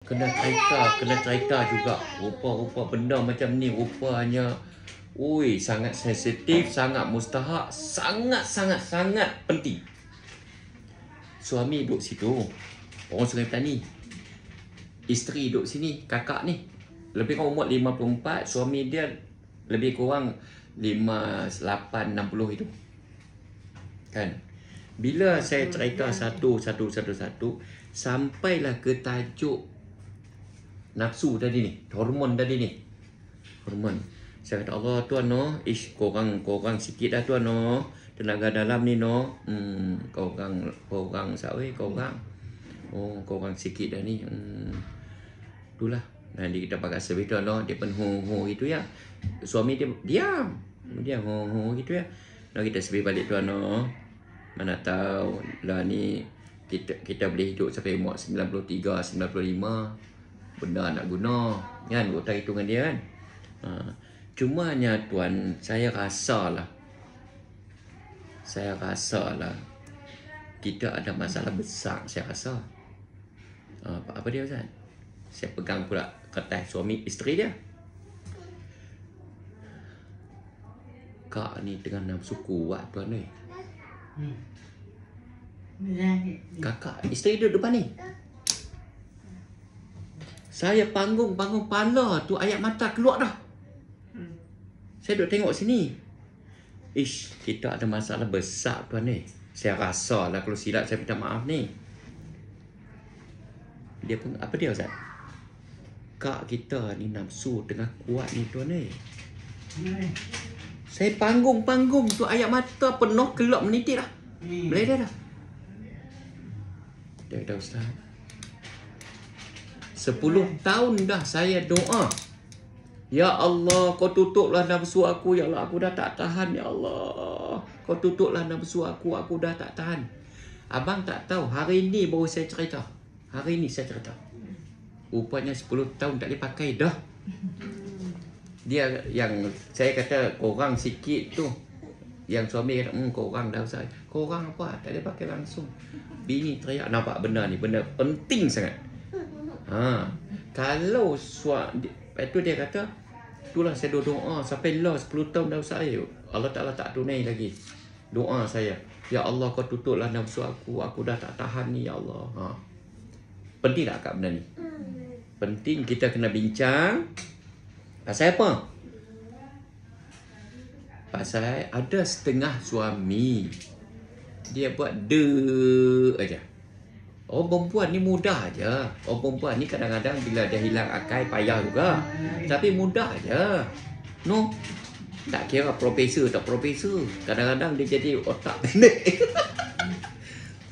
kena cerita juga. Rupa-rupa benda macam ni rupanya sangat sensitif, sangat mustahak, sangat penting. Suami duduk situ, orang Sungai Petani. Isteri duduk sini, kakak ni. Lebih kurang umur 54, suami dia lebih kurang 58, 60 itu. Kan? Bila saya cerita satu, sampailah ke tajuk nafsu tadi ni, hormon tadi ni. Hormon. Saya kata, Allah tuan no, korang sikit dah tuan no. Tenaga dalam ni no. Korang sawi, korang. Oh, korang sikit dah ni. Itulah. Nanti kita pakai servis tuan no. Dia pun ho gitu ya. Suami dia diam. Dia ho gitu ya. Nah, kita servis balik tuan no. Mana tahu lah ni kita boleh hidup sampai umur 93, 95. Benda nak guna. Kan? Otak hitungan dia kan. Cumanya tuan, saya rasa lah kita ada masalah besar, saya rasa. Apa dia Ustaz? Saya pegang pula kertas suami isteri dia. Kak ni dengan nafsu kuat tuan ni. Kakak, isteri duduk depan ni. Saya panggung pala tu ayat mata keluar dah. Saya duduk tengok sini. Kita ada masalah besar tuan ni. Saya rasa lah kalau silap saya minta maaf ni. Dia pun, apa dia Ustaz? Kak kita ni nafsu tengah kuat ni tuan ni. Saya panggung tu ayat mata penuh kelab menitik dah. Boleh dah. Dia kata Ustaz, 10 tahun dah saya doa. Ya Allah, kau tutuplah nafsu aku. Ya Allah, aku dah tak tahan. Ya Allah, kau tutuplah nafsu aku dah tak tahan. Abang tak tahu, hari ni baru saya cerita. Hari ni saya cerita. Rupanya 10 tahun tak boleh pakai dah. Dia yang saya kata korang sikit tu. Yang suami kata, korang dah Ustaz. Korang apa? Tak boleh pakai langsung. Bini teriak, nampak benda ni. Benda penting sangat. Kalau lepas tu dia kata, itulah saya doa sampai lah 10 tahun dah saya. Allah Ta'ala tak tunai lagi doa saya. Ya Allah, kau tutuplah nafsu aku dah tak tahan ni ya Allah. Penting tak kat benda ni? Penting kita kena bincang. Pasal apa? Pasal ada setengah suami dia buat aja. Orang perempuan ni mudah aja. Orang perempuan ni kadang-kadang bila dia hilang akal payah juga. Tapi mudah aja. No. Tak kira profesor tak profesor. Kadang-kadang dia jadi otak pendek.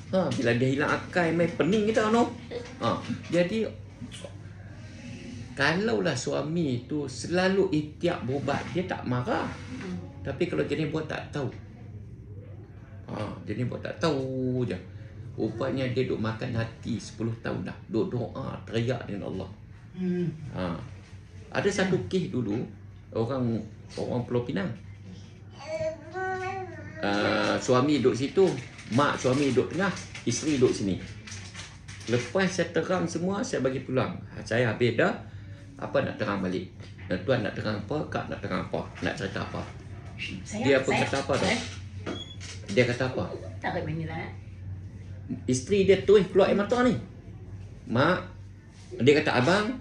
Bila dia hilang akal main pening kita no. Jadi kalaulah suami tu selalu ikhtiar berubat, dia tak marah. Tapi kalau jenis buat tak tahu. Jenis buat tak tahu je. Rupanya dia duk makan hati 10 tahun dah. Duk doa, teriak dengan Allah. Ada satu kes dulu, orang Pulau Pinang. Suami duduk situ, mak suami duduk tengah, isteri duduk sini. Lepas saya terang semua, saya bagi pulang. Saya habis dah, apa nak terang balik? Tuan nak terang apa, kak nak terang apa, nak cerita apa? Dia pun kata apa dah? Dia kata apa? Tak boleh lah. Isteri dia terus keluar air mata ni. Mak, dia kata abang,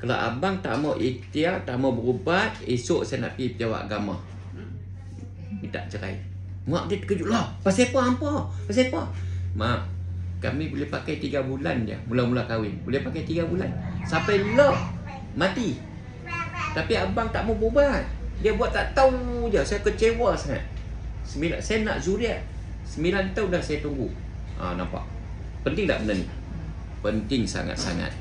kalau abang tak mau ikhtiar, tak mau berubat, esok saya nak pergi pejabat agama. Minta cerai. Mak dia terkejut lah. Pasal apa? Pasal apa? Mak, kami boleh pakai 3 bulan je. Mula-mula kahwin. Boleh pakai 3 bulan. Sampai lah mati. Tapi abang tak mau berubat. Dia buat tak tahu je. Saya kecewa sangat. Saya nak zuriat. 9 tahun dah saya tunggu. Nampak? Penting tak benda ni? Penting sangat-sangat.